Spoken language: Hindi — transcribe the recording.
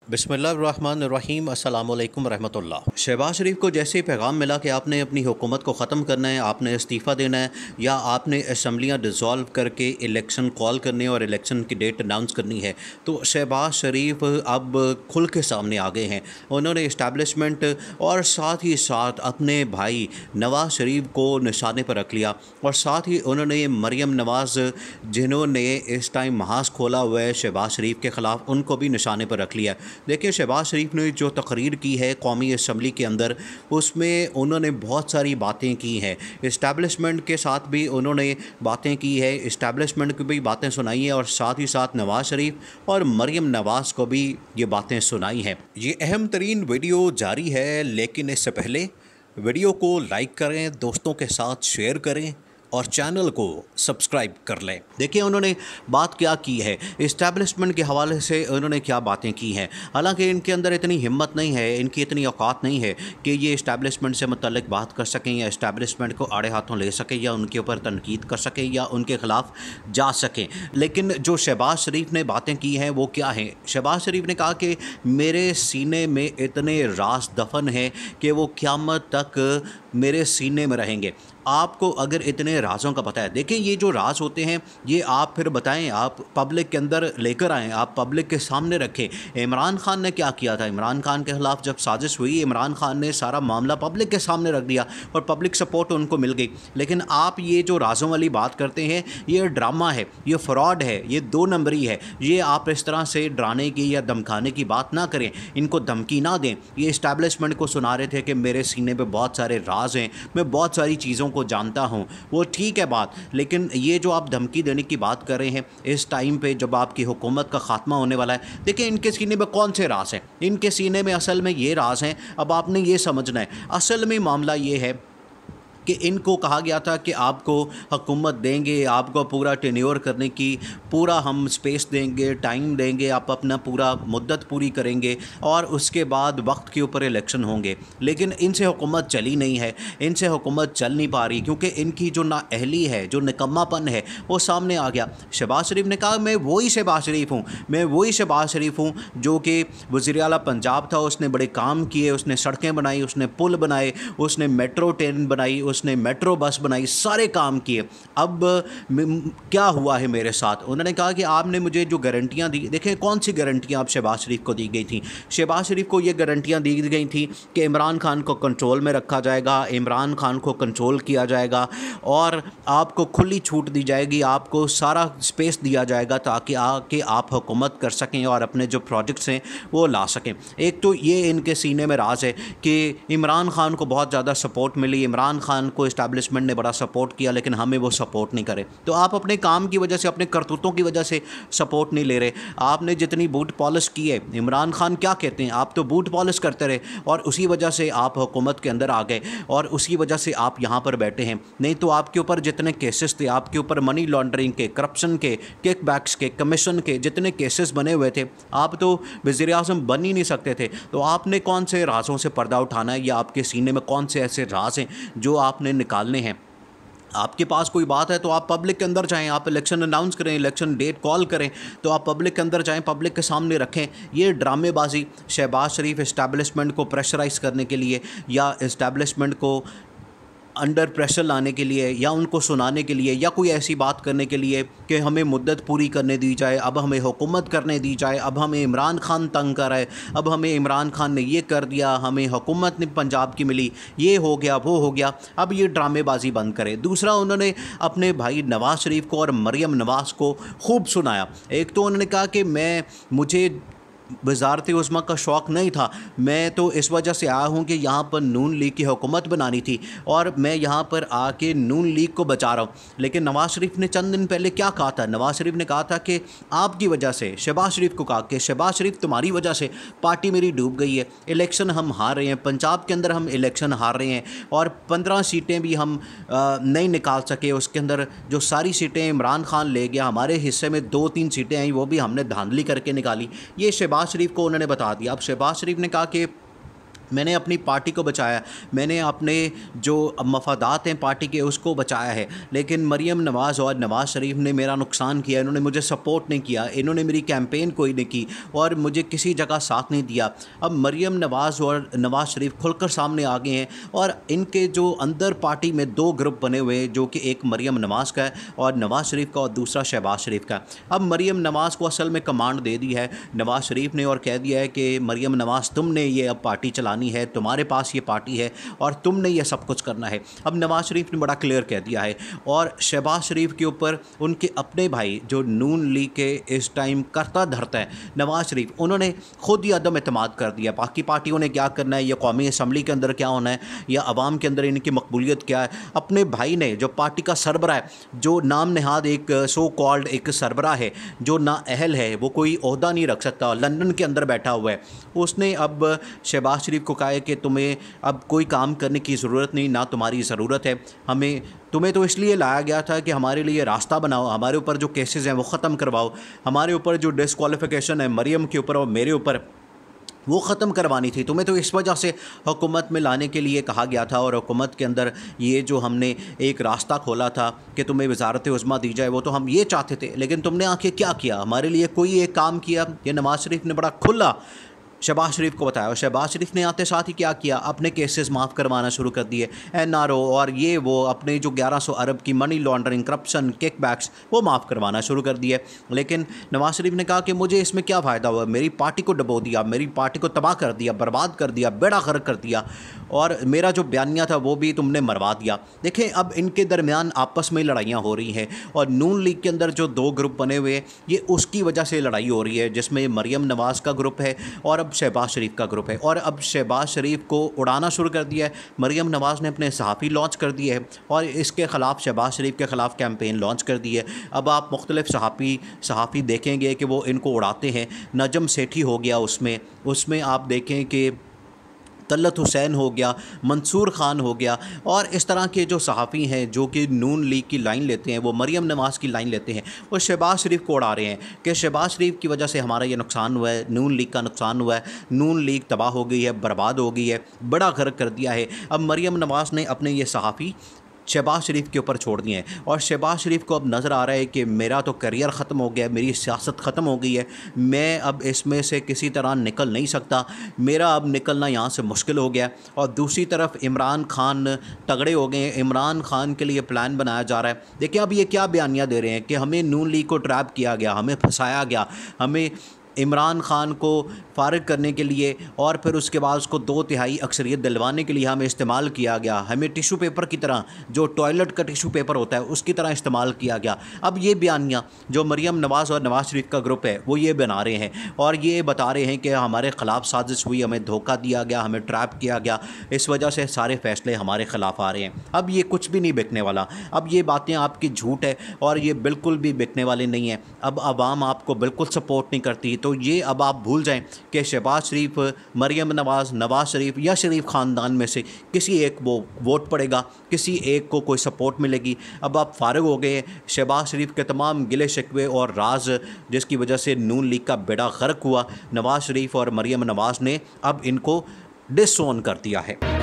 बिस्मिल्लाहिर्रहमानिर्रहीम अस्सलाम वालेकुम रहमतुल्लाह। शहबाज शरीफ को जैसे ही पैगाम मिला कि आपने अपनी हुकूमत को ख़त्म करना है, आपने इस्तीफ़ा देना है या आपने असम्बलियाँ डिज़ोल्व करके इलेक्शन कॉल करने और इलेक्शन की डेट अनाउंस करनी है, तो शहबाज शरीफ अब खुल के सामने आ गए हैं। उन्होंने इस्टेब्लिशमेंट और साथ ही साथ अपने भाई नवाज़ शरीफ को निशाने पर रख लिया और साथ ही उन्होंने मरियम नवाज़ जिन्होंने इस टाइम महाज खोला हुआ है शहबाज शरीफ के ख़िलाफ़, उनको भी निशाने पर रख लिया। देखिए, शहबाज शरीफ ने जो तकरीर की है कौमी असम्बली के अंदर, उसमें उन्होंने बहुत सारी बातें की हैं। इस्टेब्लिशमेंट के साथ भी उन्होंने बातें की है, इस्टेब्लिशमेंट की भी बातें सुनाई हैं और साथ ही साथ नवाज़ शरीफ और मरियम नवाज़ को भी ये बातें सुनाई हैं। ये अहम तरीन वीडियो जारी है, लेकिन इससे पहले वीडियो को लाइक करें, दोस्तों के साथ शेयर करें और चैनल को सब्सक्राइब कर लें। देखिए, उन्होंने बात क्या की है, इस्टेब्लिशमेंट के हवाले से उन्होंने क्या बातें की हैं। हालांकि इनके अंदर इतनी हिम्मत नहीं है, इनकी इतनी औकात नहीं है कि ये इस्टेब्लिशमेंट से मुतल्लिक बात कर सकें या इस्टेब्लिशमेंट को आड़े हाथों ले सकें या उनके ऊपर तनकीद कर सकें या उनके ख़िलाफ़ जा सकें। लेकिन जो शहबाज शरीफ ने बातें की हैं वो क्या हैं। शहबाज शरीफ ने कहा कि मेरे सीने में इतने राज दफन हैं कि वो क़यामत तक मेरे सीने में रहेंगे। आपको अगर इतने राज़ों का पता है, देखिए ये जो राज होते हैं ये आप फिर बताएं, आप पब्लिक के अंदर लेकर आएँ, आप पब्लिक के सामने रखें। इमरान खान ने क्या किया था, इमरान खान के ख़िलाफ़ जब साजिश हुई, इमरान खान ने सारा मामला पब्लिक के सामने रख दिया और पब्लिक सपोर्ट उनको मिल गई। लेकिन आप ये जो राज़ों वाली बात करते हैं, ये ड्रामा है, ये फ्रॉड है, ये 2 नंबरी है। ये आप इस तरह से डराने की या धमकाने की बात ना करें, इनको धमकी ना दें। ये इस्टेब्लिशमेंट को सुना रहे थे कि मेरे सीने पर बहुत सारे राज हैं, मैं बहुत सारी चीज़ों को जानता हूँ, वो ठीक है बात, लेकिन ये जो आप धमकी देने की बात कर रहे हैं इस टाइम पे जब आपकी हुकूमत का खात्मा होने वाला है, देखिए इनके सीने में कौन से राज हैं। इनके सीने में असल में ये राज हैं। अब आपने ये समझना है, असल में मामला ये है कि इनको कहा गया था कि आपको हुकूमत देंगे, आपको पूरा टेन्योर करने की पूरा हम स्पेस देंगे, टाइम देंगे, आप अपना पूरा मुद्दत पूरी करेंगे और उसके बाद वक्त के ऊपर इलेक्शन होंगे। लेकिन इनसे हुकूमत चली नहीं है, इनसे हुकूमत चल नहीं पा रही क्योंकि इनकी जो नाअहली है, जो निकम्मापन है वो सामने आ गया। शहबाज शरीफ ने कहा मैं वही शहबाज शरीफ हूँ, मैं वही शहबाज शरीफ हूँ जो कि वज़ीर आला पंजाब था, उसने बड़े काम किए, उसने सड़कें बनाई, उसने पुल बनाए, उसने मेट्रो ट्रेन बनाई, उसने मेट्रो बस बनाई, सारे काम किए। अब क्या हुआ है मेरे साथ, उन्होंने कहा कि आपने मुझे जो गारंटियां दी, देखें कौन सी गारंटियां आप शहबाज शरीफ को दी गई थी। शहबाज शरीफ को ये गारंटियां दी गई थी कि इमरान खान को कंट्रोल में रखा जाएगा, इमरान खान को कंट्रोल किया जाएगा और आपको खुली छूट दी जाएगी, आपको सारा स्पेस दिया जाएगा ताकि आके आप हुकूमत कर सकें और अपने जो प्रोजेक्ट्स हैं वो ला सकें। एक तो ये इनके सीने में राज है कि इमरान खान को बहुत ज़्यादा सपोर्ट मिली, इमरान खान को इस्टेब्लिशमेंट ने बड़ा सपोर्ट किया, लेकिन हमें वो सपोर्ट नहीं करे। तो आप अपने काम की वजह से, अपने करतूतों की वजह से सपोर्ट नहीं ले रहे। आपने जितनी बूट पॉलिश की है, इमरान खान क्या कहते हैं, आप तो बूट पॉलिश करते रहे और उसी वजह से आप हुकूमत के अंदर आ गए और उसी वजह से आप यहाँ पर बैठे हैं। नहीं तो आपके ऊपर जितने केसेस थे, आपके ऊपर मनी लॉन्ड्रिंग के, करप्शन के, किकबैक्स के, कमीशन के जितने केसेस बने हुए थे, आप तो वज़ीर आज़म बन ही नहीं सकते थे। तो आपने कौन से राज़ों से पर्दा उठाना है या आपके सीने में कौन से ऐसे राज हैं जो आपने निकालने हैं। आपके पास कोई बात है तो आप पब्लिक के अंदर जाएं, आप इलेक्शन अनाउंस करें, इलेक्शन डेट कॉल करें, तो आप पब्लिक के अंदर जाएं, पब्लिक के सामने रखें। ये ड्रामेबाजी शहबाज शरीफ इस्टेब्लिशमेंट को प्रेशराइज़ करने के लिए या इस्टेब्लिशमेंट को अंडर प्रेशर लाने के लिए या उनको सुनाने के लिए या कोई ऐसी बात करने के लिए कि हमें मुद्दत पूरी करने दी जाए, अब हमें हुकूमत करने दी जाए, अब हमें इमरान खान तंग कर रहा है, अब हमें इमरान खान ने ये कर दिया, हमें हुकूमत ने पंजाब की मिली, ये हो गया, वो हो गया। अब ये ड्रामेबाजी बंद करें। दूसरा, उन्होंने अपने भाई नवाज़ शरीफ को और मरियम नवाज़ को खूब सुनाया। एक तो उन्होंने कहा कि मुझे वज़ारत उज़्मा का शौक़ नहीं था, मैं तो इस वजह से आया हूँ कि यहाँ पर नून लीग की हुकूमत बनानी थी और मैं यहाँ पर आके नून लीग को बचा रहा हूँ। लेकिन नवाज़ शरीफ ने चंद दिन पहले क्या कहा था, नवाज़ शरीफ ने कहा था कि आपकी वजह से, शहबाज शरीफ को कहा कि शहबाज शरीफ तुम्हारी वजह से पार्टी मेरी डूब गई है, इलेक्शन हम हार रहे हैं, पंजाब के अंदर हम इलेक्शन हार रहे हैं और 15 सीटें भी हम नहीं निकाल सके। उसके अंदर जो सारी सीटें इमरान खान ले गया, हमारे हिस्से में 2-3 सीटें आई, वो भी हमने धांधली करके निकाली। ये शहबाज शरीफ को उन्होंने बता दिया। अब शहबाज शरीफ ने कहा कि मैंने अपनी पार्टी को बचाया, मैंने अपने जो मफादात हैं पार्टी के उसको बचाया है। लेकिन मरीम नवाज़ और नवाज़ शरीफ ने मेरा नुकसान किया, इन्होंने मुझे सपोर्ट नहीं किया, इन्होंने मेरी कैंपेन कोई नहीं की और मुझे किसी जगह साथ नहीं दिया। अब मरीम नवाज़ और नवाज़ शरीफ खुलकर सामने आ गए हैं और इनके जो अंदर पार्टी में दो ग्रुप बने हुए हैं, जो कि एक मरीम नवाज़ का है और नवाज़ शरीफ का और दूसरा शहबाज शरीफ का। अब मरीम नवाज़ को असल में कमांड दे दी है नवाज़ शरीफ ने और कह दिया है कि मरीम नवाज़ तुमने ये अब पार्टी चलानी है, तुम्हारे पास ये पार्टी है और तुमने ये सब कुछ करना है। अब नवाज़ शरीफ ने बड़ा क्लियर कह दिया है और शहबाज शरीफ के ऊपर उनके अपने भाई जो नून लीग के इस टाइम करता धरता है नवाज़ शरीफ, उन्होंने खुद ही अदम एतमाद कर दिया। बाकी पार्टियों ने क्या करना है, या कौमी असम्बली के अंदर क्या होना है, या अवाम के अंदर इनकी मकबूलियत क्या है। अपने भाई ने जो पार्टी का सरबरा है, जो नाम नहाद एक सो कॉल्ड एक सरबरा है, जो नाअहल है, वो कोई ओहदा नहीं रख सकता, लंदन के अंदर बैठा हुआ है, उसने अब शहबाज शरीफ को कहा है कि तुम्हें अब कोई काम करने की ज़रूरत नहीं, ना तुम्हारी ज़रूरत है, तुम्हें तो इसलिए लाया गया था कि हमारे लिए रास्ता बनाओ, हमारे ऊपर जो केसेस हैं वो ख़त्म करवाओ, हमारे ऊपर जो डिस्क्वालिफिकेशन है मरीम के ऊपर और मेरे ऊपर वो ख़त्म करवानी थी। तुम्हें तो इस वजह से हुकूमत में लाने के लिए कहा गया था और हुकूमत के अंदर ये जो हमने एक रास्ता खोला था कि तुम्हें वज़ारत उज़्मा दी जाए, वो तो हम ये चाहते थे। लेकिन तुमने आके क्या किया, हमारे लिए कोई एक काम किया? ये नवाज़ शरीफ ने बड़ा खुला शहबाज शरीफ को बताया और शहबाज शरीफ ने आते साथ ही क्या किया, अपने केसेस माफ़ करवाना शुरू कर दिए, NRO और ये वो अपने जो 1100 अरब की मनी लॉन्ड्रिंग, करप्शन, किकबैक्स वो माफ़ करवाना शुरू कर दिए। लेकिन नवाज़ शरीफ ने कहा कि मुझे इसमें क्या फ़ायदा हुआ, मेरी पार्टी को डबो दिया, मेरी पार्टी को तबाह कर दिया, बर्बाद कर दिया, बेड़ा गर्क कर दिया और मेरा जो बयानिया था वो भी तुमने मरवा दिया। देखें अब इनके दरमियान आपस में लड़ाइयाँ हो रही हैं और नून लीग के अंदर जो दो ग्रुप बने हुए हैं ये उसकी वजह से लड़ाई हो रही है, जिसमें मरीम नवाज़ का ग्रुप है और अब शहबाज शरीफ का ग्रुप है। और अब शहबाज शरीफ को उड़ाना शुरू कर दिया है, मरीम नवाज़ ने अपने सहाफ़ी लॉन्च कर दिए है और इसके ख़िलाफ़ शहबाज शरीफ के ख़िलाफ़ कैंपेन लॉन्च कर दी है। अब आप मुख्तलिफ़ सहाफ़ी देखेंगे कि वो इनको उड़ाते हैं। नजम सेठी हो गया उसमें आप देखें कि तलत हुसैन हो गया, मंसूर ख़ान हो गया और इस तरह के जो सहाफ़ी हैं जो कि नून लीग की लाइन लेते हैं, वो मरीम नवाज़ की लाइन लेते हैं, वो शहबाज शरीफ को उड़ा रहे हैं कि शहबाज शरीफ की वजह से हमारा ये नुकसान हुआ है, नून लीग का नुकसान हुआ है, नून लीग तबाह हो गई है, बर्बाद हो गई है, बड़ा गर्क कर दिया है। अब मरीम नवाज़ ने अपने ये सहाफ़ी शहबाज शरीफ के ऊपर छोड़ दिए हैं और शहबाज शरीफ को अब नज़र आ रहा है कि मेरा तो करियर ख़त्म हो गया, मेरी सियासत ख़त्म हो गई है, मैं अब इसमें से किसी तरह निकल नहीं सकता, मेरा अब निकलना यहाँ से मुश्किल हो गया। और दूसरी तरफ इमरान खान तगड़े हो गए हैं, इमरान खान के लिए प्लान बनाया जा रहा है। देखिए अब ये क्या बयानियाँ दे रहे हैं कि हमें नून लीग को ट्रैप किया गया, हमें फंसाया गया, हमें इमरान खान को फ़ारिग करने के लिए और फिर उसके बाद उसको 2/3 अक्सरियत दिलवाने के लिए हमें इस्तेमाल किया गया, हमें टिशू पेपर की तरह, जो टॉयलेट का टिशू पेपर होता है उसकी तरह इस्तेमाल किया गया। अब ये बयानियाँ जो मरीम नवाज़ और नवाज़ शरीफ का ग्रुप है वो ये बना रहे हैं और ये बता रहे हैं कि हमारे ख़िलाफ़ साजिश हुई, हमें धोखा दिया गया, हमें ट्रैप किया गया, इस वजह से सारे फ़ैसले हमारे ख़िलाफ़ आ रहे हैं। अब ये कुछ भी नहीं बिकने वाला, अब ये बातें आपकी झूठ है और ये बिल्कुल भी बिकने वाली नहीं है। अब आवाम आपको बिल्कुल सपोर्ट नहीं करती, तो ये अब आप भूल जाएं कि शहबाज शरीफ, मरीम नवाज़, नवाज़ शरीफ या शरीफ ख़ानदान में से किसी एक वो वोट पड़ेगा, किसी एक को कोई सपोर्ट मिलेगी। अब आप फारिग हो गए शहबाज शरीफ के तमाम गिले शिकवे और राज जिसकी वजह से नून लीग का बेड़ा गर्क हुआ, नवाज़ शरीफ और मरीम नवाज़ ने अब इनको डिसओन कर दिया है।